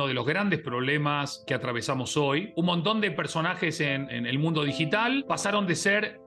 uno de los grandes problemas que atravesamos hoy. Un montón de personajes en el mundo digital pasaron de ser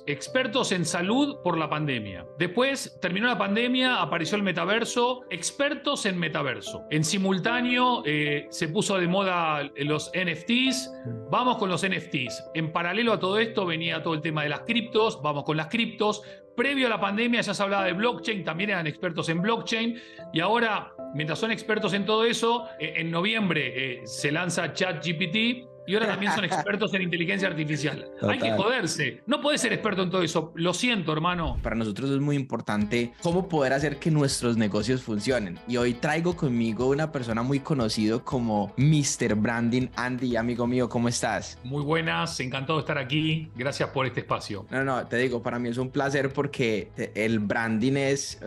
expertos en salud por la pandemia. Después terminó la pandemia, apareció el metaverso, expertos en metaverso. En simultáneo se puso de moda los NFTs, vamos con los NFTs. En paralelo a todo esto venía todo el tema de las criptos, vamos con las criptos. Previo a la pandemia ya se hablaba de blockchain, también eran expertos en blockchain, y ahora, mientras son expertos en todo eso, en noviembre se lanza ChatGPT, y ahora también son expertos en inteligencia artificial. Total. Hay que joderse. No podés ser experto en todo eso. Lo siento, hermano. Para nosotros es muy importante cómo poder hacer que nuestros negocios funcionen. Y hoy traigo conmigo una persona muy conocido como Mr. Branding. Andy, amigo mío, ¿cómo estás? Muy buenas, encantado de estar aquí. Gracias por este espacio. No, te digo, para mí es un placer porque el branding es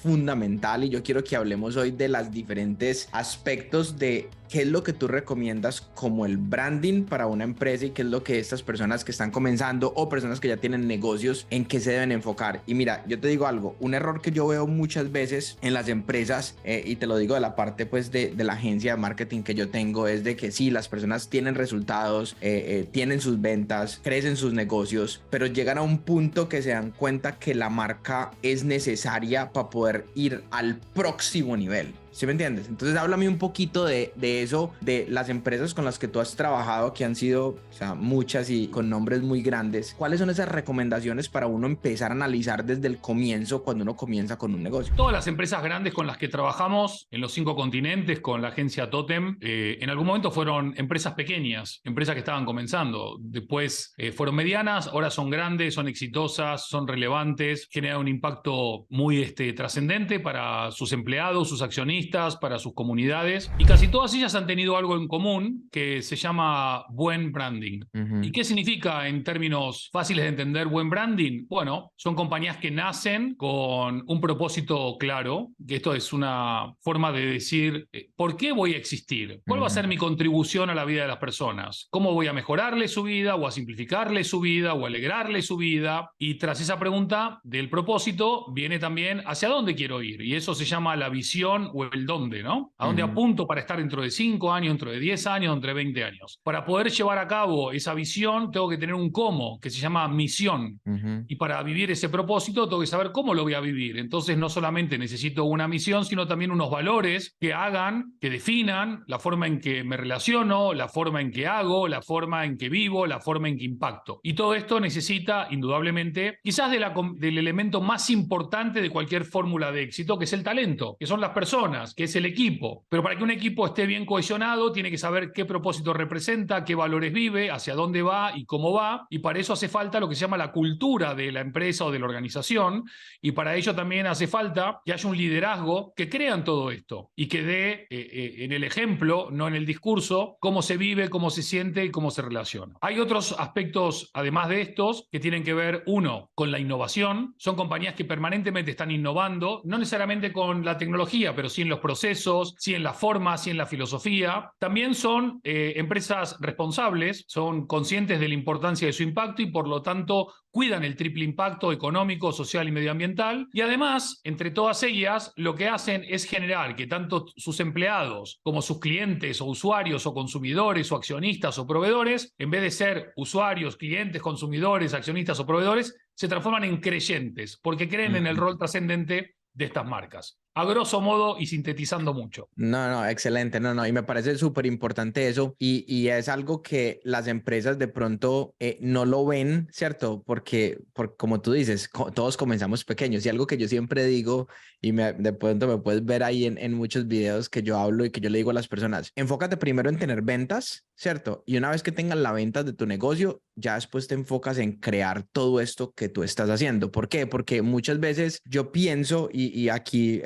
fundamental y yo quiero que hablemos hoy de los diferentes aspectos de qué es lo que tú recomiendas como el branding para una empresa y qué es lo que estas personas que están comenzando o personas que ya tienen negocios en qué se deben enfocar. Y mira, yo te digo algo, un error que yo veo muchas veces en las empresas y te lo digo de la parte pues de la agencia de marketing que yo tengo es de que sí, las personas tienen resultados, tienen sus ventas, crecen sus negocios, pero llegan a un punto que se dan cuenta que la marca es necesaria para poder ir al próximo nivel. ¿Sí me entiendes? Entonces háblame un poquito de eso, de las empresas con las que tú has trabajado, que han sido muchas y con nombres muy grandes. ¿Cuáles son esas recomendaciones para uno empezar a analizar desde el comienzo cuando uno comienza con un negocio? Todas las empresas grandes con las que trabajamos en los 5 continentes con la agencia Totem, en algún momento fueron empresas pequeñas, empresas que estaban comenzando. Después fueron medianas, ahora son grandes, son exitosas, son relevantes, generan un impacto muy trascendente para sus empleados, sus accionistas, para sus comunidades, y casi todas ellas han tenido algo en común que se llama buen branding. ¿Y qué significa en términos fáciles de entender buen branding? Bueno, son compañías que nacen con un propósito claro, que esto es una forma de decir ¿por qué voy a existir? ¿Cuál va a ser mi contribución a la vida de las personas? ¿Cómo voy a mejorarle su vida o a simplificarle su vida o a alegrarle su vida? Y tras esa pregunta del propósito viene también hacia dónde quiero ir, y eso se llama la visión o el dónde, ¿no? ¿A dónde apunto para estar dentro de 5 años, dentro de 10 años, dentro de 20 años? Para poder llevar a cabo esa visión, tengo que tener un cómo, que se llama misión. Y para vivir ese propósito, tengo que saber cómo lo voy a vivir. Entonces, no solamente necesito una misión, sino también unos valores que hagan, que definan la forma en que me relaciono, la forma en que hago, la forma en que vivo, la forma en que impacto. Y todo esto necesita, indudablemente, quizás del elemento más importante de cualquier fórmula de éxito, que es el talento, que son las personas, que es el equipo. Pero para que un equipo esté bien cohesionado, tiene que saber qué propósito representa, qué valores vive, hacia dónde va y cómo va. Y para eso hace falta lo que se llama la cultura de la empresa o de la organización. Y para ello también hace falta que haya un liderazgo que crea en todo esto y que dé en el ejemplo, no en el discurso, cómo se vive, cómo se siente y cómo se relaciona. Hay otros aspectos, además de estos, que tienen que ver, uno, con la innovación. Son compañías que permanentemente están innovando, no necesariamente con la tecnología, pero sí en los procesos, sí en la forma, sí en la filosofía. También son empresas responsables, son conscientes de la importancia de su impacto y por lo tanto cuidan el triple impacto económico, social y medioambiental. Y además, entre todas ellas, lo que hacen es generar que tanto sus empleados como sus clientes o usuarios o consumidores o accionistas o proveedores, en vez de ser usuarios, clientes, consumidores, accionistas o proveedores, se transforman en creyentes porque creen en el rol trascendente de estas marcas. A grosso modo y sintetizando mucho. No, excelente, y me parece súper importante eso y es algo que las empresas de pronto no lo ven, ¿cierto? Porque como tú dices, todos comenzamos pequeños y algo que yo siempre digo y de pronto me puedes ver ahí en muchos videos que yo hablo y que yo le digo a las personas, enfócate primero en tener ventas, ¿cierto? Y una vez que tengas la venta de tu negocio, ya después te enfocas en crear todo esto que tú estás haciendo. ¿Por qué? Porque muchas veces yo pienso y aquí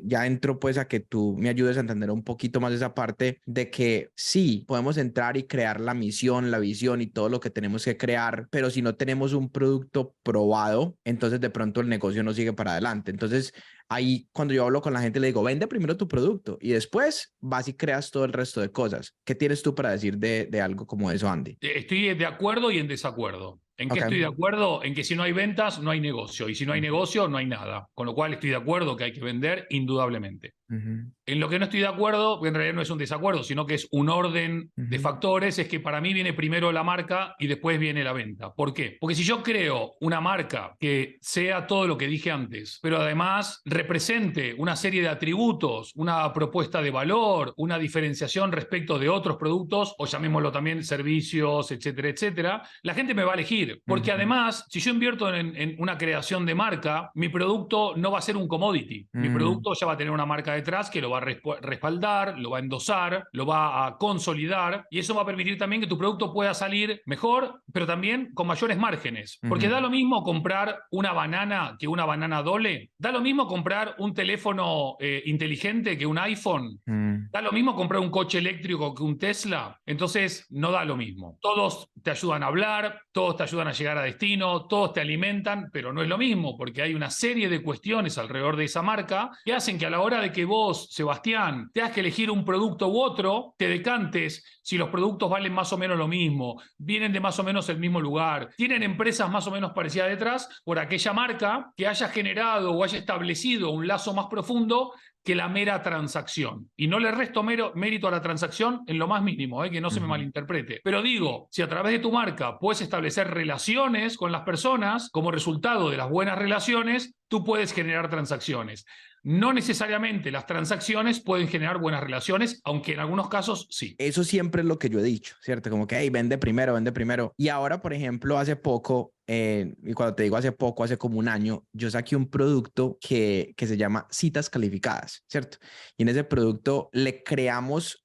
ya entro pues a que tú me ayudes a entender un poquito más esa parte de que sí, podemos entrar y crear la misión, la visión y todo lo que tenemos que crear, pero si no tenemos un producto probado, entonces de pronto el negocio no sigue para adelante. Entonces ahí cuando yo hablo con la gente le digo, vende primero tu producto y después vas y creas todo el resto de cosas. ¿Qué tienes tú para decir de algo como eso, Andy? Estoy de acuerdo y en desacuerdo. ¿En qué estoy de acuerdo? En que si no hay ventas, no hay negocio. Y si no hay negocio, no hay nada. Con lo cual estoy de acuerdo que hay que vender, indudablemente. Ujú, En lo que no estoy de acuerdo, porque en realidad no es un desacuerdo, sino que es un orden de ujú, factores, es que para mí viene primero la marca y después viene la venta. ¿Por qué? Porque si yo creo una marca que sea todo lo que dije antes, pero además represente una serie de atributos, una propuesta de valor, una diferenciación respecto de otros productos, o llamémoslo también servicios, etcétera, etcétera, la gente me va a elegir. Porque ujú, además, si yo invierto en una creación de marca, mi producto no va a ser un commodity. Mi mm, producto ya va a tener una marca detrás que lo va a respaldar, lo va a endosar, lo va a consolidar y eso va a permitir también que tu producto pueda salir mejor, pero también con mayores márgenes. Porque ujú, da lo mismo comprar una banana que una banana Dole, da lo mismo comprar un teléfono inteligente que un iPhone. mm. Da lo mismo comprar un coche eléctrico que un Tesla, entonces no da lo mismo. Todos te ayudan a hablar, todos te ayudan a llegar a destino, todos te alimentan, pero no es lo mismo, porque hay una serie de cuestiones alrededor de esa marca que hacen que a la hora de que vos, Sebastián, tengas que elegir un producto u otro, te decantes si los productos valen más o menos lo mismo, vienen de más o menos el mismo lugar, tienen empresas más o menos parecidas detrás, por aquella marca que haya generado o haya establecido un lazo más profundo que la mera transacción. Y no le resto mérito a la transacción en lo más mínimo, que no se me Ujú. malinterprete. Pero digo, si a través de tu marca puedes establecer relaciones con las personas, como resultado de las buenas relaciones, tú puedes generar transacciones. No necesariamente las transacciones pueden generar buenas relaciones, aunque en algunos casos sí. Eso siempre es lo que yo he dicho, ¿cierto? Como que, hey, vende primero, vende primero. Y ahora, por ejemplo, hace poco, y cuando te digo hace poco, hace como un año, yo saqué un producto que se llama citas calificadas, ¿cierto? Y en ese producto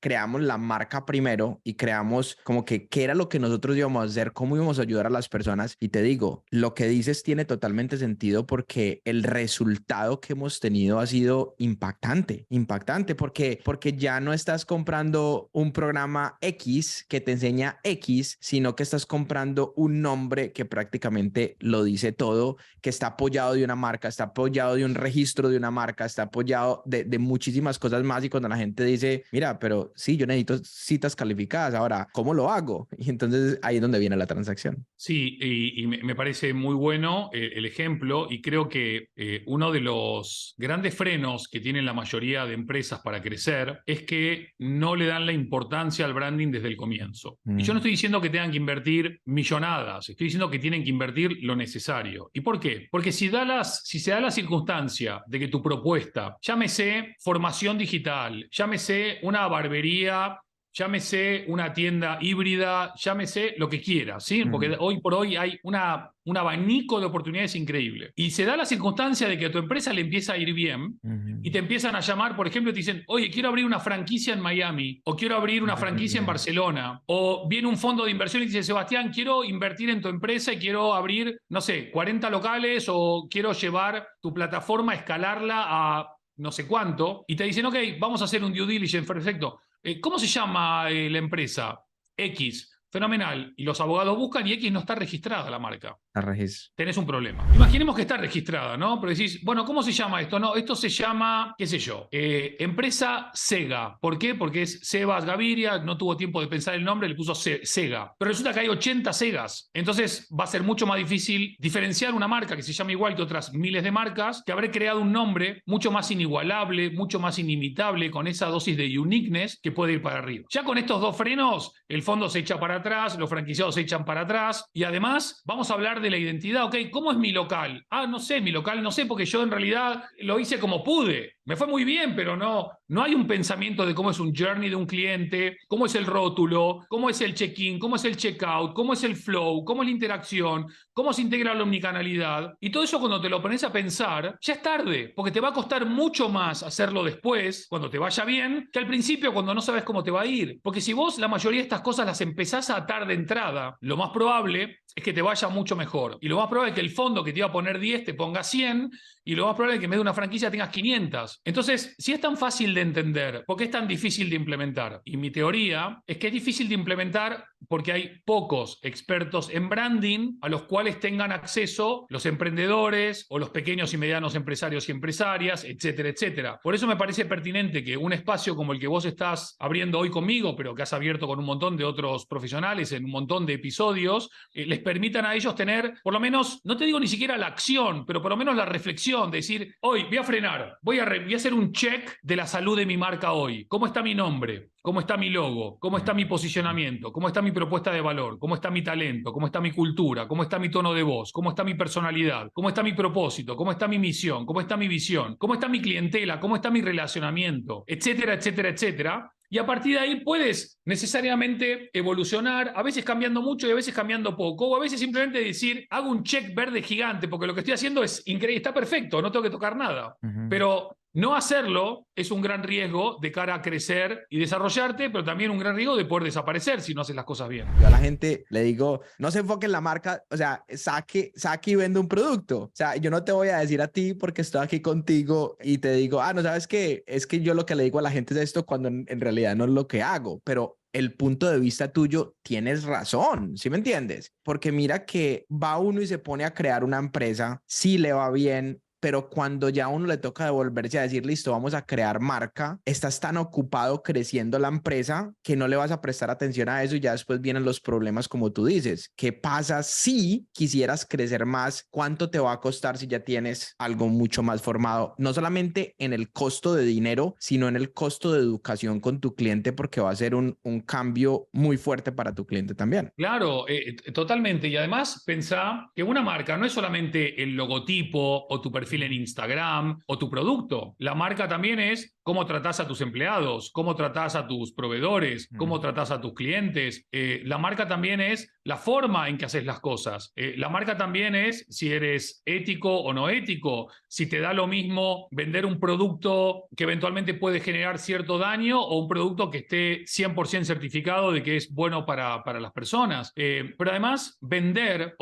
creamos la marca primero y creamos como que qué era lo que nosotros íbamos a hacer, cómo íbamos a ayudar a las personas. Y te digo, lo que dices tiene totalmente sentido porque el resultado que hemos tenido ha sido impactante, impactante, porque ya no estás comprando un programa X que te enseña X, sino que estás comprando un nombre que prácticamente lo dice todo, que está apoyado de una marca, está apoyado de un registro de una marca, está apoyado de muchísimas cosas más. Y cuando la gente dice, mira, pero sí, yo necesito citas calificadas, ahora, ¿cómo lo hago? Y entonces ahí es donde viene la transacción. Sí, y me parece muy bueno el ejemplo y creo que uno de los grandes frenos que tienen la mayoría de empresas para crecer es que no le dan la importancia al branding desde el comienzo. Y yo no Mm, estoy diciendo que tengan que invertir millonadas, estoy diciendo que tienen que invertir lo necesario. ¿Y por qué? Porque si se da la circunstancia de que tu propuesta, llámese formación digital, llámese una barbería, llámese una tienda híbrida, llámese lo que quiera, ¿sí? Porque mm, hoy por hoy hay un abanico de oportunidades increíble. Y se da la circunstancia de que a tu empresa le empieza a ir bien y mm, te empiezan a llamar, por ejemplo, te dicen, oye, quiero abrir una franquicia en Miami, o quiero abrir una franquicia en Barcelona, o viene un fondo de inversión y te dice, Sebastián, quiero invertir en tu empresa y quiero abrir, no sé, 40 locales, o quiero llevar tu plataforma, escalarla a no sé cuánto, y te dicen, ok, vamos a hacer un due diligence, perfecto. ¿Cómo se llama la empresa? X. Fenomenal. Y los abogados buscan y X no está registrada la marca. la regis. Tenés un problema. Imaginemos que está registrada, ¿no? Pero decís, bueno, ¿cómo se llama esto? No, esto se llama, qué sé yo, empresa Sega. ¿Por qué? Porque es Sebas Gaviria, no tuvo tiempo de pensar el nombre, le puso Sega. Pero resulta que hay 80 Segas. Entonces va a ser mucho más difícil diferenciar una marca que se llama igual que otras miles de marcas, que habré creado un nombre mucho más inigualable, mucho más inimitable, con esa dosis de uniqueness que puede ir para arriba. Ya con estos dos frenos, el fondo se echa para atrás, los franquiciados se echan para atrás y además vamos a hablar de la identidad. Ok, ¿cómo es mi local? Ah, no sé, mi local no sé, porque yo en realidad lo hice como pude. Me fue muy bien, pero no hay un pensamiento de cómo es un journey de un cliente, cómo es el rótulo, cómo es el check-in, cómo es el check-out, cómo es el flow, cómo es la interacción, cómo se integra la omnicanalidad. Y todo eso cuando te lo pones a pensar, ya es tarde, porque te va a costar mucho más hacerlo después, cuando te vaya bien, que al principio cuando no sabes cómo te va a ir. Porque si vos la mayoría de estas cosas las empezás a atar de entrada, lo más probable es que te vaya mucho mejor. Y lo más probable es que el fondo que te iba a poner 10 te ponga 100, y lo más probable es que en vez de una franquicia tengas 500. Entonces, si es tan fácil de entender, ¿por qué es tan difícil de implementar? Y mi teoría es que es difícil de implementar porque hay pocos expertos en branding a los cuales tengan acceso los emprendedores o los pequeños y medianos empresarios y empresarias, etcétera, etcétera. Por eso me parece pertinente que un espacio como el que vos estás abriendo hoy conmigo, pero que has abierto con un montón de otros profesionales en un montón de episodios, les permitan a ellos tener, por lo menos, no te digo ni siquiera la acción, pero por lo menos la reflexión de decir, hoy voy a frenar, voy a hacer un check de la salud de mi marca hoy. ¿Cómo está mi nombre? ¿Cómo está mi logo? ¿Cómo está mi posicionamiento? ¿Cómo está mi propuesta de valor? ¿Cómo está mi talento? ¿Cómo está mi cultura? ¿Cómo está mi tono de voz? ¿Cómo está mi personalidad? ¿Cómo está mi propósito? ¿Cómo está mi misión? ¿Cómo está mi visión? ¿Cómo está mi clientela? ¿Cómo está mi relacionamiento? Etcétera, etcétera, etcétera. Y a partir de ahí puedes necesariamente evolucionar, a veces cambiando mucho y a veces cambiando poco, o a veces simplemente decir, hago un check verde gigante, porque lo que estoy haciendo es increíble, está perfecto, no tengo que tocar nada. Pero no hacerlo es un gran riesgo de cara a crecer y desarrollarte, pero también un gran riesgo de poder desaparecer si no haces las cosas bien. Yo a la gente le digo, no se enfoque en la marca, o sea, saque y vende un producto. O sea, yo no te voy a decir a ti porque estoy aquí contigo y te digo, no sabes qué, es que yo lo que le digo a la gente es esto cuando en realidad no es lo que hago, pero el punto de vista tuyo tienes razón, ¿sí me entiendes? Porque mira que va uno y se pone a crear una empresa, sí le va bien, pero cuando ya a uno le toca devolverse a decir, listo, vamos a crear marca, estás tan ocupado creciendo la empresa que no le vas a prestar atención a eso y ya después vienen los problemas como tú dices. ¿Qué pasa si quisieras crecer más? ¿Cuánto te va a costar si ya tienes algo mucho más formado? No solamente en el costo de dinero, sino en el costo de educación con tu cliente, porque va a ser un cambio muy fuerte para tu cliente también. Claro, totalmente. Y además pensá que una marca no es solamente el logotipo o tu perfil en Instagram o tu producto. La marca también es cómo tratás a tus empleados, cómo tratás a tus proveedores, cómo tratás a tus clientes. La marca también es la forma en que haces las cosas. La marca también es si eres ético o no ético, si te da lo mismo vender un producto que eventualmente puede generar cierto daño o un producto que esté 100% certificado de que es bueno para las personas. Pero además, vender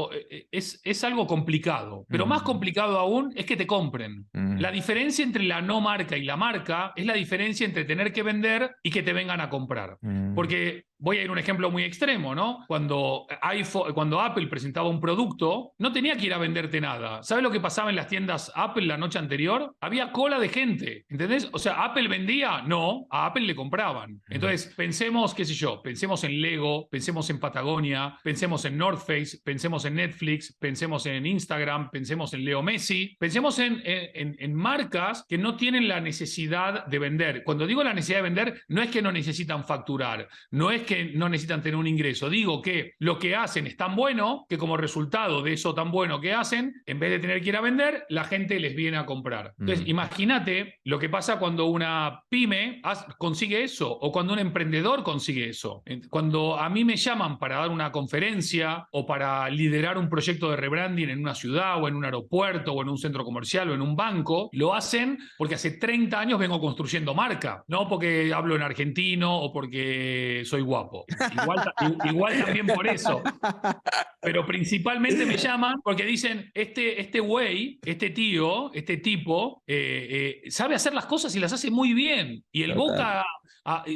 es algo complicado, pero más complicado aún es que te compren. La diferencia entre la no marca y la marca es la diferencia entre tener que vender y que te vengan a comprar. Porque voy a ir a un ejemplo muy extremo, ¿no? Cuando Apple presentaba un producto, no tenía que ir a venderte nada. ¿Sabes lo que pasaba en las tiendas Apple la noche anterior? Había cola de gente, ¿entendés? O sea, ¿Apple vendía? No, a Apple le compraban. Entonces, pensemos, qué sé yo, pensemos en Lego, pensemos en Patagonia, pensemos en North Face, pensemos en Netflix, pensemos en Instagram, pensemos en Leo Messi, pensemos en marcas que no tienen la necesidad de vender. Cuando digo la necesidad de vender, no es que no necesitan facturar, no es que no necesitan tener un ingreso, digo que lo que hacen es tan bueno que como resultado de eso tan bueno que hacen, en vez de tener que ir a vender, la gente les viene a comprar. Entonces, imagínate lo que pasa cuando una pyme consigue eso o cuando un emprendedor consigue eso. Cuando a mí me llaman para dar una conferencia o para liderar un proyecto de rebranding en una ciudad o en un aeropuerto o en un centro comercial o en un banco, lo hacen porque hace 30 años vengo construyendo marca, no porque hablo en argentino o porque soy guapo. Igual también por eso. Pero principalmente me llaman porque dicen, este güey, este tío, este tipo, sabe hacer las cosas y las hace muy bien. Y el Boca,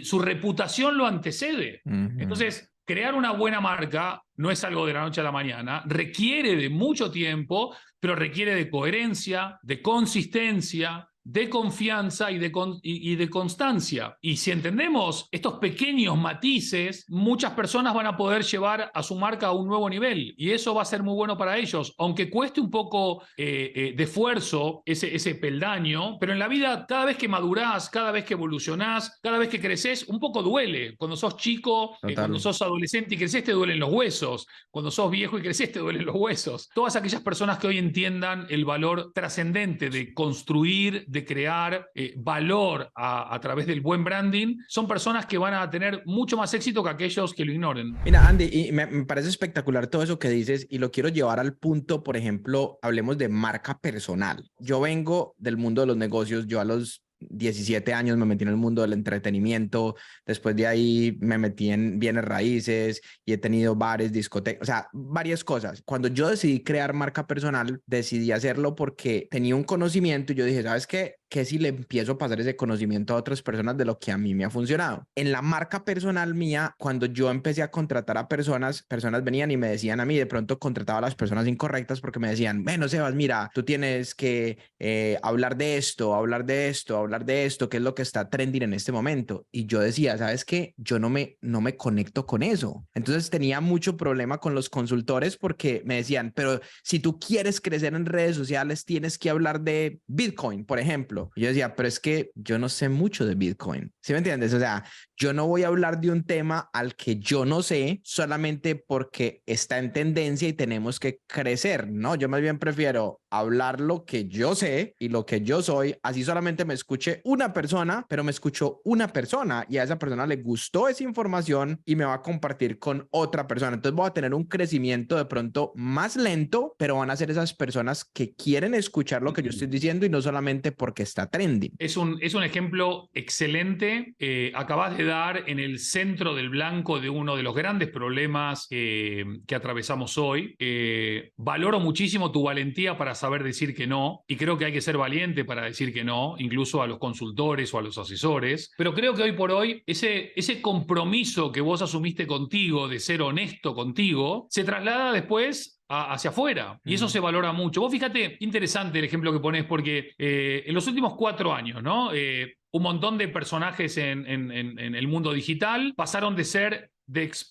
su reputación lo antecede. Entonces, crear una buena marca no es algo de la noche a la mañana, requiere de mucho tiempo, pero requiere de coherencia, de consistencia, de confianza y de constancia. Y si entendemos estos pequeños matices, muchas personas van a poder llevar a su marca a un nuevo nivel y eso va a ser muy bueno para ellos, aunque cueste un poco de esfuerzo ese peldaño, pero en la vida cada vez que madurás, cada vez que evolucionás, cada vez que creces, un poco duele. Cuando sos chico, cuando sos adolescente y creces te duelen los huesos, cuando sos viejo y creces te duelen los huesos. Todas aquellas personas que hoy entiendan el valor trascendente de construir, de crear valor a través del buen branding, son personas que van a tener mucho más éxito que aquellos que lo ignoren. Mira, Andy, y me parece espectacular todo eso que dices y lo quiero llevar al punto, por ejemplo, hablemos de marca personal. Yo vengo del mundo de los negocios, yo a los 17 años me metí en el mundo del entretenimiento, después de ahí me metí en bienes raíces y he tenido bares, discotecas, o sea, varias cosas. Cuando yo decidí crear marca personal, decidí hacerlo porque tenía un conocimiento y yo dije, ¿sabes qué? ¿qué si le empiezo a pasar ese conocimiento a otras personas de lo que a mí me ha funcionado? En la marca personal mía, cuando yo empecé a contratar a personas venían y me decían a mí, de pronto contrataba a las personas incorrectas porque me decían, bueno, Sebas, mira, tú tienes que hablar de esto, hablar de esto, hablar de esto, qué es lo que está trending en este momento. Y yo decía, ¿sabes qué? Yo no me conecto con eso. Entonces tenía mucho problema con los consultores porque me decían, pero si tú quieres crecer en redes sociales, tienes que hablar de Bitcoin, por ejemplo. Y yo decía, pero es que yo no sé mucho de Bitcoin. ¿Sí me entiendes? O sea, yo no voy a hablar de un tema al que yo no sé solamente porque está en tendencia y tenemos que crecer, ¿no? Yo más bien prefiero hablar lo que yo sé y lo que yo soy, así solamente me escuche una persona, pero me escuchó una persona y a esa persona le gustó esa información y me va a compartir con otra persona. Entonces voy a tener un crecimiento de pronto más lento, pero van a ser esas personas que quieren escuchar lo que yo estoy diciendo y no solamente porque está trending. Es un ejemplo excelente. Acabas de dar en el centro del blanco de uno de los grandes problemas que atravesamos hoy. Valoro muchísimo tu valentía para saber decir que no, y creo que hay que ser valiente para decir que no, incluso a los consultores o a los asesores. Pero creo que hoy por hoy ese compromiso que vos asumiste contigo de ser honesto contigo se traslada después hacia afuera. Y eso se valora mucho. Vos fíjate, interesante el ejemplo que pones, porque en los últimos 4 años, ¿no? Un montón de personajes en el mundo digital pasaron de ser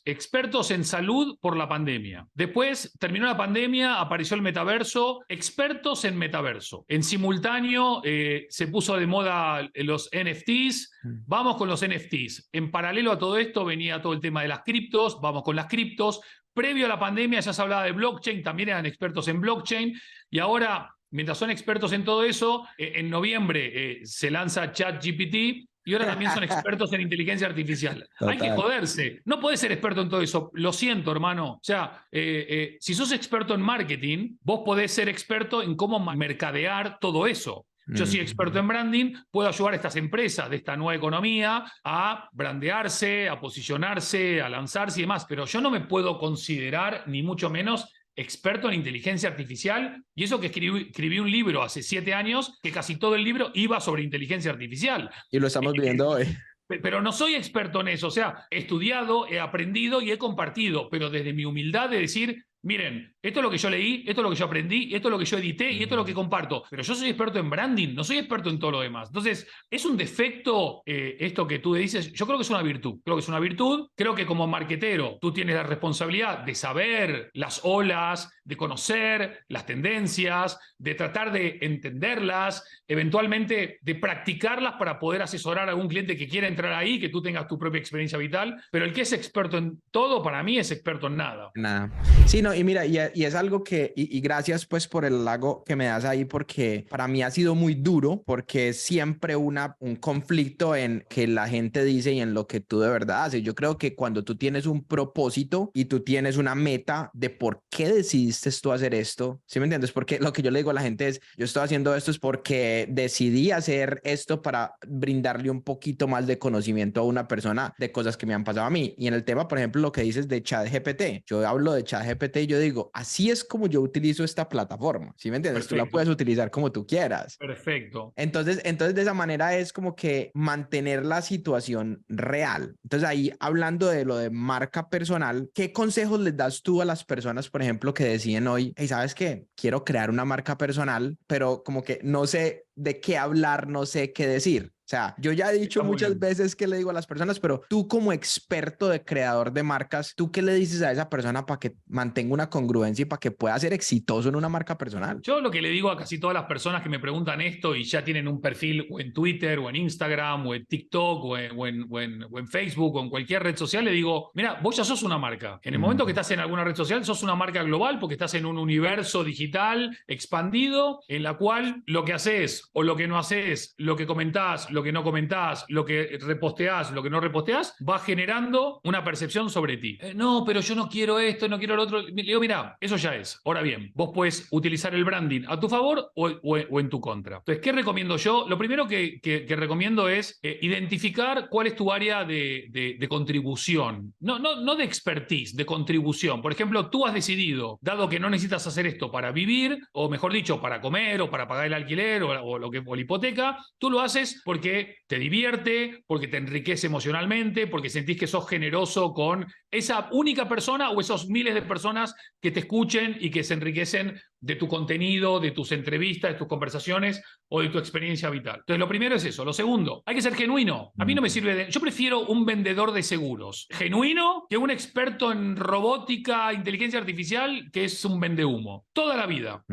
expertos en salud por la pandemia. Después terminó la pandemia, apareció el metaverso, expertos en metaverso. En simultáneo se puso de moda los NFTs, vamos con los NFTs. En paralelo a todo esto venía todo el tema de las criptos, vamos con las criptos. Previo a la pandemia ya se hablaba de blockchain, también eran expertos en blockchain, y ahora, mientras son expertos en todo eso, en noviembre se lanza ChatGPT, y ahora también son expertos en inteligencia artificial. Total. Hay que joderse. No podés ser experto en todo eso. Lo siento, hermano. O sea, si sos experto en marketing, vos podés ser experto en cómo mercadear todo eso. Yo soy experto en branding, puedo ayudar a estas empresas de esta nueva economía a brandearse, a posicionarse, a lanzarse y demás, pero yo no me puedo considerar, ni mucho menos, experto en inteligencia artificial, y eso que escribí un libro hace 7 años, que casi todo el libro iba sobre inteligencia artificial. Y lo estamos viendo hoy. Pero no soy experto en eso, o sea, he estudiado, he aprendido y he compartido, pero desde mi humildad de decir, miren, esto es lo que yo leí, esto es lo que yo aprendí, esto es lo que yo edité y esto es lo que comparto. Pero yo soy experto en branding, no soy experto en todo lo demás. Entonces, es un defecto esto que tú dices. Yo creo que es una virtud. Creo que es una virtud. Creo que como marketero tú tienes la responsabilidad de saber las olas, de conocer las tendencias, de tratar de entenderlas, eventualmente de practicarlas para poder asesorar a algún cliente que quiera entrar ahí, que tú tengas tu propia experiencia vital. Pero el que es experto en todo, para mí, es experto en nada. Nada. Sí, no, y mira, y es algo que, y gracias pues por el halago que me das ahí, porque para mí ha sido muy duro, porque es siempre un conflicto en que la gente dice y en lo que tú de verdad haces. Yo creo que cuando tú tienes un propósito y tú tienes una meta de por qué decidiste tú hacer esto, ¿sí me entiendes? Porque lo que yo le digo a la gente es, yo estoy haciendo esto es porque decidí hacer esto para brindarle un poquito más de conocimiento a una persona de cosas que me han pasado a mí. Y en el tema, por ejemplo, lo que dices de ChatGPT, yo hablo de ChatGPT y yo digo, así es como yo utilizo esta plataforma, ¿sí me entiendes? Perfecto. Tú la puedes utilizar como tú quieras. Perfecto. Entonces de esa manera es como que mantener la situación real. Entonces ahí, hablando de lo de marca personal, ¿qué consejos les das tú a las personas, por ejemplo, que deciden hoy, hey, ¿sabes qué? Quiero crear una marca personal, pero como que no sé de qué hablar, no sé qué decir? O sea, yo ya he dicho muchas veces que le digo a las personas, pero tú como experto de creador de marcas, ¿tú qué le dices a esa persona para que mantenga una congruencia y para que pueda ser exitoso en una marca personal? Yo lo que le digo a casi todas las personas que me preguntan esto y ya tienen un perfil o en Twitter o en Instagram o en TikTok o en Facebook o en cualquier red social, le digo, mira, vos ya sos una marca. En el momento que estás en alguna red social, sos una marca global porque estás en un universo digital expandido en la cual lo que haces o lo que no haces, lo que comentás, lo que no comentás, lo que reposteás, lo que no reposteás, va generando una percepción sobre ti. No, pero yo no quiero esto, no quiero lo otro. Le digo, mira, eso ya es. Ahora bien, vos puedes utilizar el branding a tu favor o en tu contra. Entonces, ¿qué recomiendo yo? Lo primero que recomiendo es identificar cuál es tu área de contribución. No de expertise, de contribución. Por ejemplo, tú has decidido, dado que no necesitas hacer esto para vivir, o mejor dicho, para comer, o para pagar el alquiler, o la hipoteca, tú lo haces porque te divierte, porque te enriquece emocionalmente, porque sentís que sos generoso con esa única persona o esos miles de personas que te escuchen y que se enriquecen de tu contenido, de tus entrevistas, de tus conversaciones o de tu experiencia vital. Entonces, lo primero es eso. Lo segundo, hay que ser genuino. A mí no me sirve de... Yo prefiero un vendedor de seguros genuino que un experto en robótica, inteligencia artificial, que es un vendehumo. Toda la vida.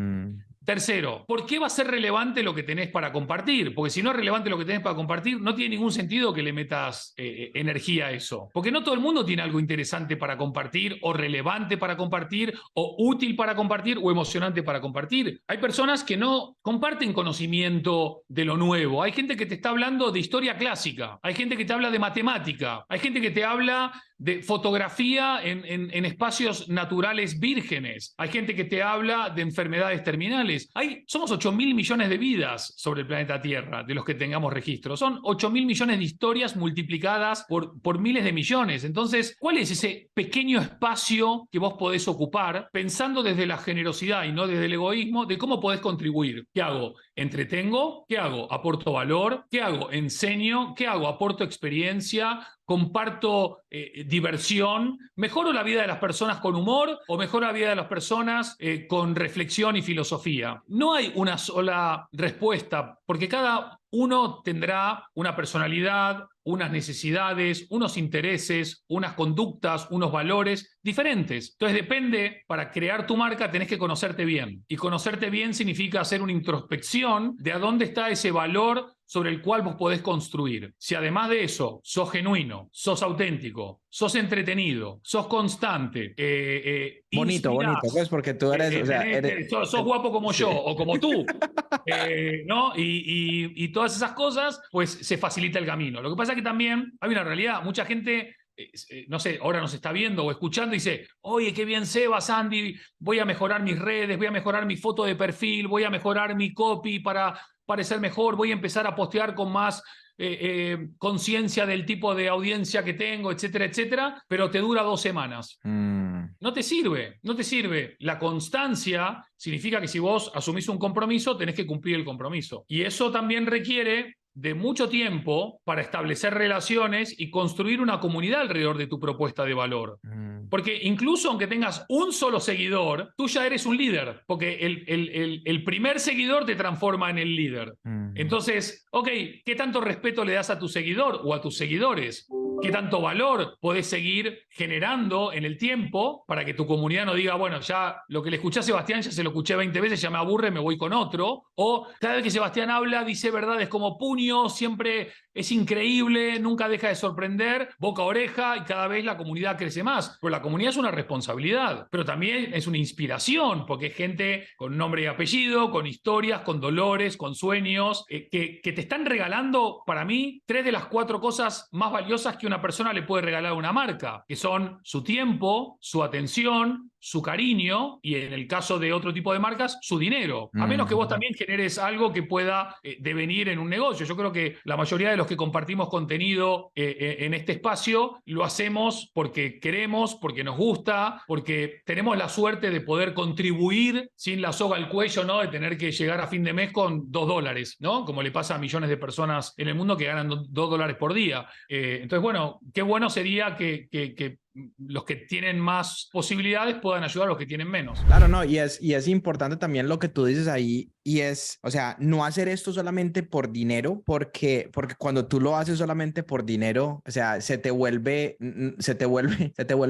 Tercero, ¿por qué va a ser relevante lo que tenés para compartir? Porque si no es relevante lo que tenés para compartir, no tiene ningún sentido que le metas energía a eso. Porque no todo el mundo tiene algo interesante para compartir, o relevante para compartir, o útil para compartir, o emocionante para compartir. Hay personas que no comparten conocimiento de lo nuevo. Hay gente que te está hablando de historia clásica. Hay gente que te habla de matemática. Hay gente que te habla de fotografía en espacios naturales vírgenes. Hay gente que te habla de enfermedades terminales. Somos 8.000 millones de vidas sobre el planeta Tierra, de los que tengamos registro. Son 8.000 millones de historias multiplicadas por miles de millones. Entonces, ¿cuál es ese pequeño espacio que vos podés ocupar pensando desde la generosidad y no desde el egoísmo de cómo podés contribuir? ¿Qué hago? ¿Entretengo? ¿Qué hago? ¿Aporto valor? ¿Qué hago? ¿Enseño? ¿Qué hago? ¿Aporto experiencia? ¿Comparto diversión? ¿Mejoro la vida de las personas con humor o mejoro la vida de las personas con reflexión y filosofía? No hay una sola respuesta, porque cada uno tendrá una personalidad, unas necesidades, unos intereses, unas conductas, unos valores diferentes. Entonces depende, para crear tu marca tenés que conocerte bien. Y conocerte bien significa hacer una introspección de a dónde está ese valor sobre el cual vos podés construir. Si además de eso sos genuino, sos auténtico, sos entretenido, sos constante, bonito, pues porque tú eres, o sea, sos guapo como yo o como tú, ¿no? Y todas esas cosas, pues se facilita el camino. Lo que pasa es que también hay una realidad, mucha gente... no sé, ahora nos está viendo o escuchando y dice, oye, qué bien Sebas, Andy, voy a mejorar mis redes, voy a mejorar mi foto de perfil, voy a mejorar mi copy para parecer mejor, voy a empezar a postear con más conciencia del tipo de audiencia que tengo, etcétera, etcétera, pero te dura 2 semanas. No te sirve, no te sirve. La constancia significa que si vos asumís un compromiso, tenés que cumplir el compromiso. Y eso también requiere de mucho tiempo para establecer relaciones y construir una comunidad alrededor de tu propuesta de valor. Porque incluso aunque tengas un solo seguidor, tú ya eres un líder, porque el primer seguidor te transforma en el líder. Entonces, ok, ¿qué tanto respeto le das a tu seguidor o a tus seguidores? ¿Qué tanto valor podés seguir generando en el tiempo para que tu comunidad no diga, bueno, ya lo que le escuché a Sebastián ya se lo escuché 20 veces, ya me aburre, me voy con otro? O cada vez que Sebastián habla, dice verdades como puño, siempre es increíble, nunca deja de sorprender, boca a oreja, y cada vez la comunidad crece más. Pero la comunidad es una responsabilidad, pero también es una inspiración, porque es gente con nombre y apellido, con historias, con dolores, con sueños, que te están regalando, para mí, 3 de las 4 cosas más valiosas que una persona le puede regalar a una marca, que son su tiempo, su atención, su cariño y, en el caso de otro tipo de marcas, su dinero. A menos que vos también generes algo que pueda devenir en un negocio. Yo creo que la mayoría de los que compartimos contenido en este espacio lo hacemos porque queremos, porque nos gusta, porque tenemos la suerte de poder contribuir sin la soga al cuello, ¿no? De tener que llegar a fin de mes con $2, ¿no? Como le pasa a millones de personas en el mundo que ganan $2 por día. Entonces, bueno, qué bueno sería que los que tienen más posibilidades puedan ayudar a los que tienen menos. Claro, no, y es importante también lo que tú dices ahí, y es, o sea, no hacer esto solamente por dinero, porque cuando tú lo haces solamente por dinero, o sea, se te vuelve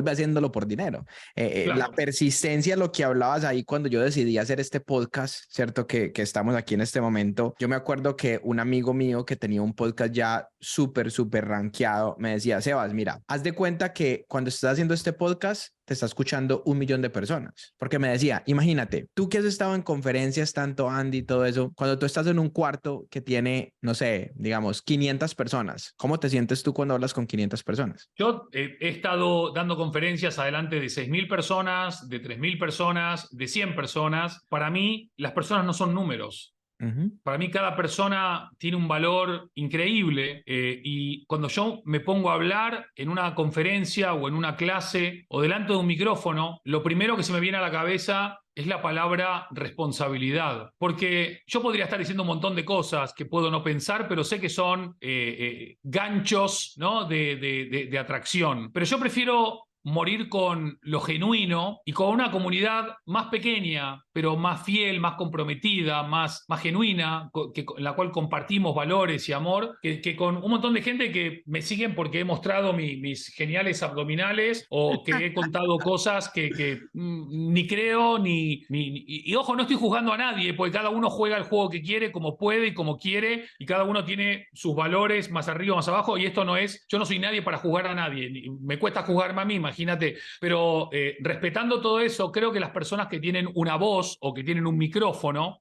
haciéndolo por dinero. Claro. La persistencia, lo que hablabas ahí cuando yo decidí hacer este podcast, ¿cierto? Que estamos aquí en este momento. Yo me acuerdo que un amigo mío que tenía un podcast ya súper rankeado me decía, Sebas, mira, haz de cuenta que cuando estás haciendo este podcast, te está escuchando 1 millón de personas. Porque me decía, imagínate, tú que has estado en conferencias, tanto Andy y todo eso, cuando tú estás en un cuarto que tiene, no sé, digamos, 500 personas, ¿cómo te sientes tú cuando hablas con 500 personas? Yo he estado dando conferencias adelante de 6.000 personas, de 3.000 personas, de 100 personas. Para mí, las personas no son números. Para mí cada persona tiene un valor increíble y cuando yo me pongo a hablar en una conferencia o en una clase o delante de un micrófono, lo primero que se me viene a la cabeza es la palabra responsabilidad. Porque yo podría estar diciendo un montón de cosas que puedo no pensar, pero sé que son ganchos, ¿no? de atracción. Pero yo prefiero morir con lo genuino y con una comunidad más pequeña, pero más fiel, más comprometida, más genuina, en la cual compartimos valores y amor, que con un montón de gente que me siguen porque he mostrado mis geniales abdominales o que he contado cosas que ni creo, y ojo, no estoy juzgando a nadie, porque cada uno juega el juego que quiere, como puede y como quiere, y cada uno tiene sus valores más arriba, más abajo, y esto no es, yo no soy nadie para juzgar a nadie, me cuesta juzgarme a mí, imagínate, pero respetando todo eso, creo que las personas que tienen una voz o que tienen un micrófono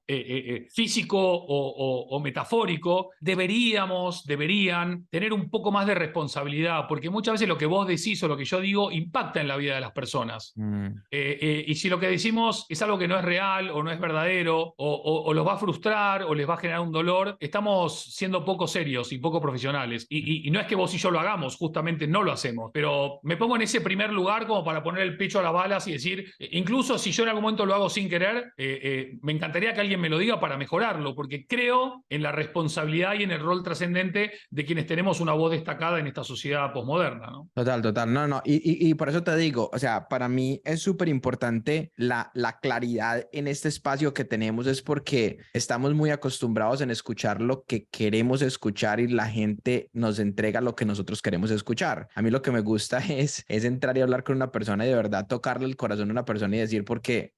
físico o metafórico, deberían tener un poco más de responsabilidad, porque muchas veces lo que vos decís o lo que yo digo impacta en la vida de las personas. Y si lo que decimos es algo que no es real o no es verdadero o los va a frustrar o les va a generar un dolor, estamos siendo poco serios y poco profesionales. Y no es que vos y yo lo hagamos, justamente no lo hacemos, pero me pongo en ese primer lugar como para poner el pecho a las balas y decir, incluso si yo en algún momento lo hago sin querer, me encantaría que alguien me lo diga para mejorarlo, porque creo en la responsabilidad y en el rol trascendente de quienes tenemos una voz destacada en esta sociedad posmoderna, ¿no? Total, total. No, no. Y por eso te digo, o sea, para mí es súper importante la claridad en este espacio que tenemos, es porque estamos muy acostumbrados en escuchar lo que queremos escuchar y la gente nos entrega lo que nosotros queremos escuchar. A mí lo que me gusta es entrar y hablar con una persona y de verdad tocarle el corazón a una persona y decir, ¿por qué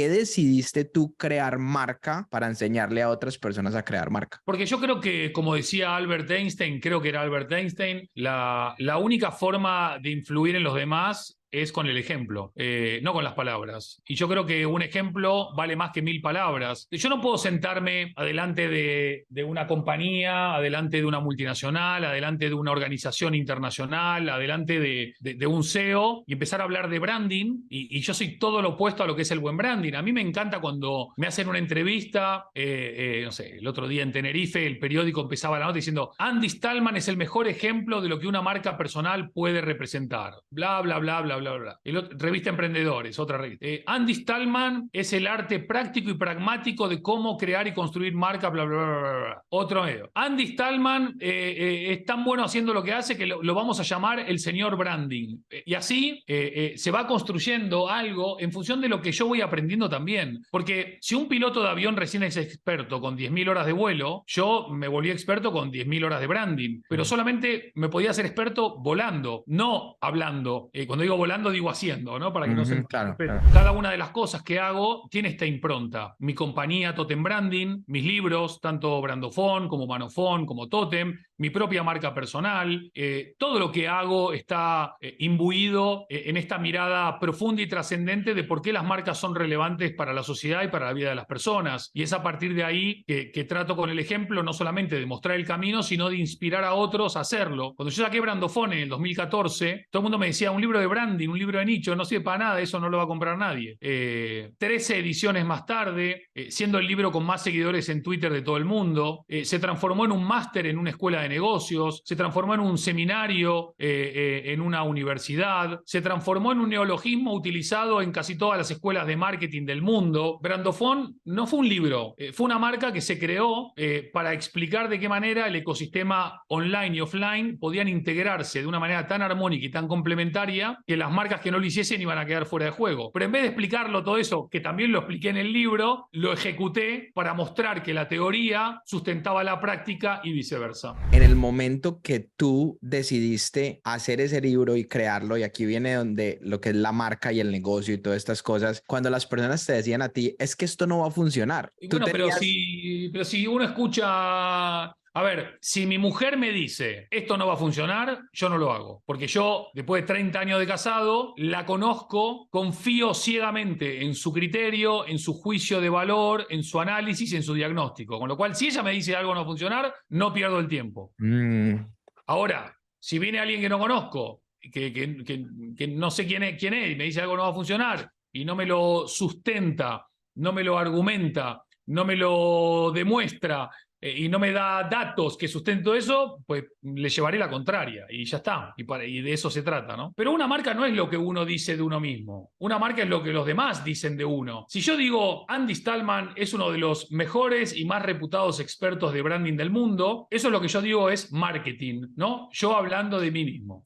decidiste tú crear marca para enseñarle a otras personas a crear marca? Porque yo creo que, como decía Albert Einstein, creo que era Albert Einstein, la única forma de influir en los demás es con el ejemplo, no con las palabras. Y yo creo que un ejemplo vale más que 1.000 palabras. Yo no puedo sentarme adelante de una compañía, adelante de una multinacional, adelante de una organización internacional, adelante de un CEO y empezar a hablar de branding. Y yo soy todo lo opuesto a lo que es el buen branding. A mí me encanta cuando me hacen una entrevista, no sé, el otro día en Tenerife, el periódico empezaba la nota diciendo Andy Stallman es el mejor ejemplo de lo que una marca personal puede representar. Bla, bla, bla, bla, bla, bla. Revista Emprendedores, otra revista. Andy Stallman es el arte práctico y pragmático de cómo crear y construir marca, bla, bla, bla, bla, bla. Otro medio. Andy Stallman es tan bueno haciendo lo que hace que lo vamos a llamar el señor branding. Y así se va construyendo algo en función de lo que yo voy aprendiendo también. Porque si un piloto de avión recién es experto con 10.000 horas de vuelo, yo me volví experto con 10.000 horas de branding. Pero solamente me podía ser experto volando, no hablando. Cuando digo volando, digo haciendo, ¿no? Para que no se... Claro, claro. Cada una de las cosas que hago tiene esta impronta. Mi compañía Totem Branding, mis libros, tanto Brandofón como Manofón como Totem, mi propia marca personal, todo lo que hago está imbuido en esta mirada profunda y trascendente de por qué las marcas son relevantes para la sociedad y para la vida de las personas. Y es a partir de ahí que trato con el ejemplo no solamente de mostrar el camino, sino de inspirar a otros a hacerlo. Cuando yo saqué Brandofón en el 2014, todo el mundo me decía, un libro de branding, un libro de nicho, no sirve para nada, eso no lo va a comprar nadie. 13 ediciones más tarde, siendo el libro con más seguidores en Twitter de todo el mundo, se transformó en un máster en una escuela de negocios, se transformó en un seminario en una universidad, se transformó en un neologismo utilizado en casi todas las escuelas de marketing del mundo. Brandofón no fue un libro, fue una marca que se creó para explicar de qué manera el ecosistema online y offline podían integrarse de una manera tan armónica y tan complementaria que las marcas que no lo hiciesen iban a quedar fuera de juego. Pero en vez de explicarlo todo eso, que también lo expliqué en el libro, lo ejecuté para mostrar que la teoría sustentaba la práctica y viceversa. En el momento que tú decidiste hacer ese libro y crearlo, y aquí viene donde lo que es la marca y el negocio y todas estas cosas, cuando las personas te decían a ti, es que esto no va a funcionar. Y bueno, pero si uno escucha A ver, si mi mujer me dice esto no va a funcionar, yo no lo hago. Porque yo, después de 30 años de casado, la conozco, confío ciegamente en su criterio, en su juicio de valor, en su análisis, en su diagnóstico. Con lo cual, si ella me dice algo no va a funcionar, no pierdo el tiempo. Ahora, si viene alguien que no conozco, que no sé quién es, y me dice algo no va a funcionar, y no me lo sustenta, no me lo argumenta, no me lo demuestra, y no me da datos que sustenten todo eso, pues le llevaré la contraria y ya está. Y de eso se trata, ¿no? Pero una marca no es lo que uno dice de uno mismo. Una marca es lo que los demás dicen de uno. Si yo digo Andy Stallman es uno de los mejores y más reputados expertos de branding del mundo, eso es lo que yo digo es marketing, ¿no? Yo hablando de mí mismo.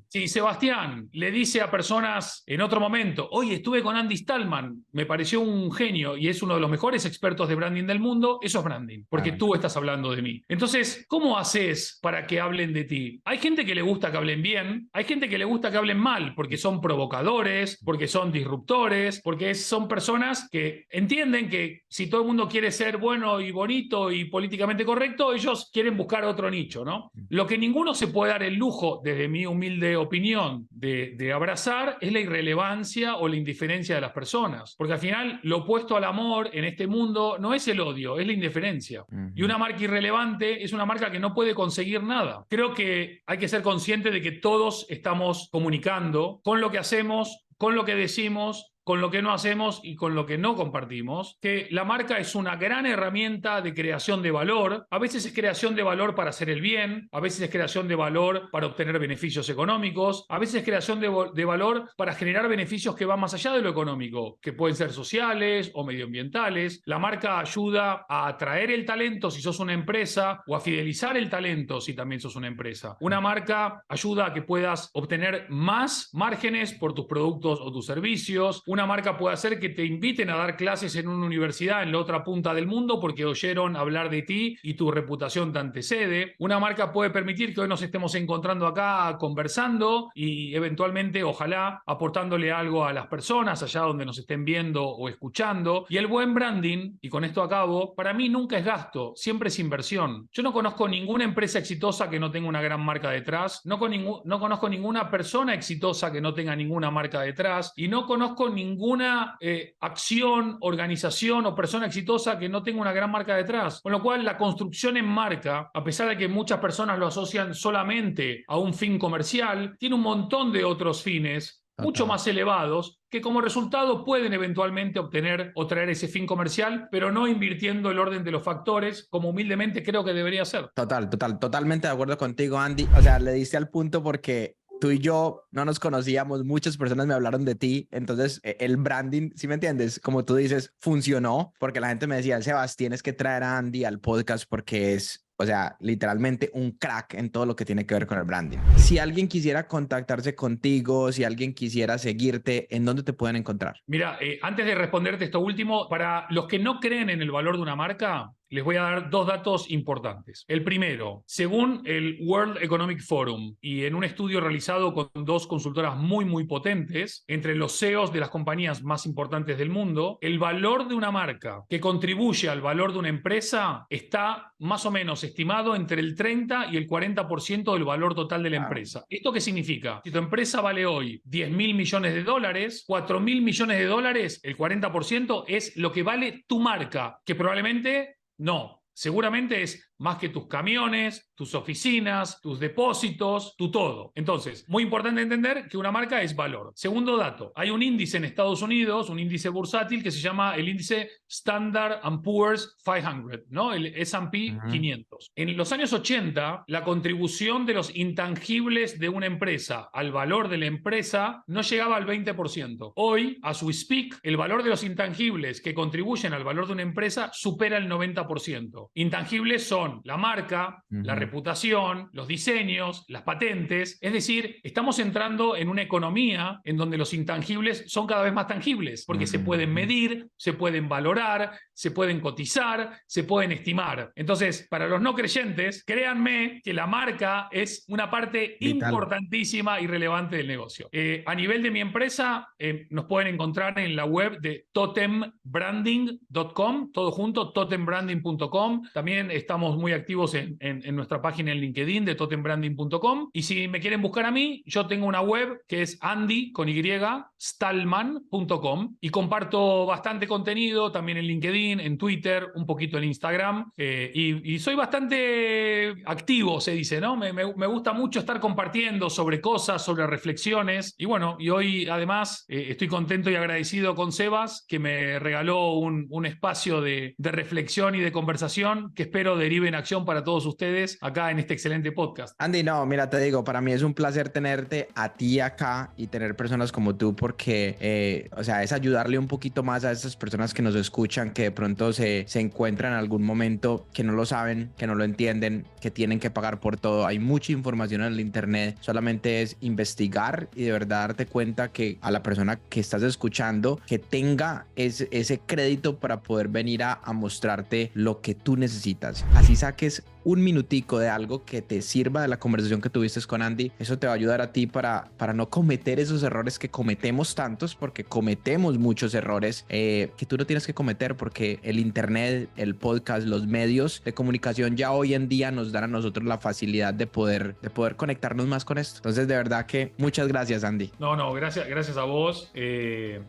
Si Sebastián le dice a personas en otro momento, oye, estuve con Andy Stallman, me pareció un genio y es uno de los mejores expertos de branding del mundo, eso es branding, porque tú estás hablando de mí. Entonces, ¿cómo haces para que hablen de ti? Hay gente que le gusta que hablen bien, hay gente que le gusta que hablen mal, porque son provocadores, porque son disruptores, porque son personas que entienden que si todo el mundo quiere ser bueno y bonito y políticamente correcto, ellos quieren buscar otro nicho, ¿no? Lo que ninguno se puede dar el lujo, desde mi humilde opinión, de abrazar es la irrelevancia o la indiferencia de las personas, porque al final lo opuesto al amor en este mundo no es el odio, es la indiferencia. Y una marca irrelevante es una marca que no puede conseguir nada. Creo que hay que ser consciente de que todos estamos comunicando con lo que hacemos, con lo que decimos, con lo que no hacemos y con lo que no compartimos, que la marca es una gran herramienta de creación de valor. A veces es creación de valor para hacer el bien, a veces es creación de valor para obtener beneficios económicos, a veces es creación de valor para generar beneficios que van más allá de lo económico, que pueden ser sociales o medioambientales. La marca ayuda a atraer el talento si sos una empresa o a fidelizar el talento si también sos una empresa. Una marca ayuda a que puedas obtener más márgenes por tus productos o tus servicios. Una marca puede hacer que te inviten a dar clases en una universidad en la otra punta del mundo porque oyeron hablar de ti y tu reputación te antecede. Una marca puede permitir que hoy nos estemos encontrando acá conversando y eventualmente, ojalá, aportándole algo a las personas allá donde nos estén viendo o escuchando. Y el buen branding, y con esto acabo, para mí nunca es gasto, siempre es inversión. Yo no conozco ninguna empresa exitosa que no tenga una gran marca detrás, no conozco ninguna persona exitosa que no tenga ninguna marca detrás, y no conozco ninguna acción, organización o persona exitosa que no tenga una gran marca detrás. Con lo cual, la construcción en marca, a pesar de que muchas personas lo asocian solamente a un fin comercial, tiene un montón de otros fines mucho más elevados que como resultado pueden eventualmente obtener o traer ese fin comercial, pero no invirtiendo el orden de los factores como humildemente creo que debería ser. Totalmente de acuerdo contigo, Andy. O sea, le diste al punto porque tú y yo no nos conocíamos, muchas personas me hablaron de ti, entonces el branding, ¿sí me entiendes? Como tú dices, funcionó porque la gente me decía, Sebas, tienes que traer a Andy al podcast porque es, o sea, literalmente un crack en todo lo que tiene que ver con el branding. Si alguien quisiera contactarse contigo, si alguien quisiera seguirte, ¿en dónde te pueden encontrar? Mira, antes de responderte esto último, para los que no creen en el valor de una marca, les voy a dar dos datos importantes. El primero, según el World Economic Forum y en un estudio realizado con dos consultoras muy potentes, entre los CEOs de las compañías más importantes del mundo, el valor de una marca que contribuye al valor de una empresa está más o menos estimado entre el 30 y el 40% del valor total de la empresa. ¿Esto qué significa? Si tu empresa vale hoy 10.000 millones de dólares, 4.000 millones de dólares, el 40% es lo que vale tu marca, que probablemente no, seguramente es más que tus camiones, tus oficinas, tus depósitos, tu todo. Entonces, muy importante entender que una marca es valor. Segundo dato, hay un índice en Estados Unidos, un índice bursátil que se llama el índice Standard & Poor's 500, ¿no? El S&P 500. En los años 80, la contribución de los intangibles de una empresa al valor de la empresa no llegaba al 20%. Hoy, as we speak, el valor de los intangibles que contribuyen al valor de una empresa supera el 90%. Intangibles son la marca, la reputación, los diseños, las patentes. Es decir, estamos entrando en una economía en donde los intangibles son cada vez más tangibles, porque se pueden medir, se pueden valorar, se pueden cotizar, se pueden estimar. Entonces, para los no creyentes, créanme que la marca es una parte importantísima y relevante del negocio. A nivel de mi empresa, nos pueden encontrar en la web de totembranding.com, todo junto, totembranding.com. También estamos muy activos en nuestra página en LinkedIn de totembranding.com. Y si me quieren buscar a mí, yo tengo una web que es andy.stallman.com y comparto bastante contenido también en LinkedIn, en Twitter, un poquito en Instagram. Y soy bastante activo, se dice, ¿no? Me gusta mucho estar compartiendo sobre cosas, sobre reflexiones. Y bueno, y hoy además estoy contento y agradecido con Sebas, que me regaló un espacio de reflexión y de conversación que espero derive en acción para todos ustedes acá en este excelente podcast. Andy, no, mira, te digo, para mí es un placer tenerte a ti acá y tener personas como tú porque, o sea, es ayudarle un poquito más a esas personas que nos escuchan, que de pronto se encuentran en algún momento que no lo saben, que no lo entienden, que tienen que pagar por todo. Hay mucha información en el internet, solamente es investigar y de verdad darte cuenta que a la persona que estás escuchando, que tenga ese crédito para poder venir a mostrarte lo que tú necesitas. Así saques un minutico de algo que te sirva de la conversación que tuviste con Andy, eso te va a ayudar a ti para no cometer esos errores que cometemos tantos, porque cometemos muchos errores que tú no tienes que cometer, porque el internet, el podcast, los medios de comunicación ya hoy en día nos dan a nosotros la facilidad de poder conectarnos más con esto. Entonces, de verdad que muchas gracias, Andy. No, gracias a vos.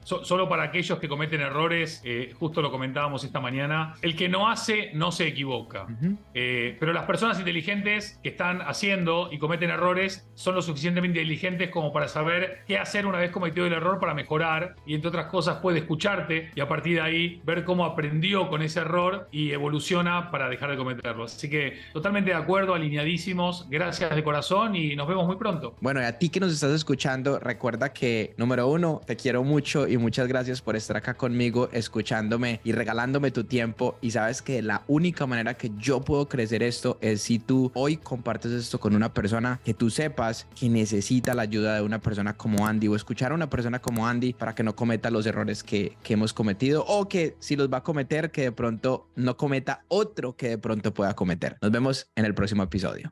Solo para aquellos que cometen errores, justo lo comentábamos esta mañana, el que no hace no se equivoca. Pero las personas inteligentes que están haciendo y cometen errores son lo suficientemente inteligentes como para saber qué hacer una vez cometido el error para mejorar, y entre otras cosas puede escucharte y a partir de ahí ver cómo aprendió con ese error y evoluciona para dejar de cometerlo. Así que totalmente de acuerdo, alineadísimos, gracias de corazón y nos vemos muy pronto. Bueno, y a ti que nos estás escuchando, recuerda que, número uno, te quiero mucho y muchas gracias por estar acá conmigo, escuchándome y regalándome tu tiempo, y sabes que la única manera que yo puedo crecer esto es si tú hoy compartes esto con una persona que tú sepas que necesita la ayuda de una persona como Andy, o escuchar a una persona como Andy para que no cometa los errores que hemos cometido, o que si los va a cometer, que de pronto no cometa otro que de pronto pueda cometer. Nos vemos en el próximo episodio.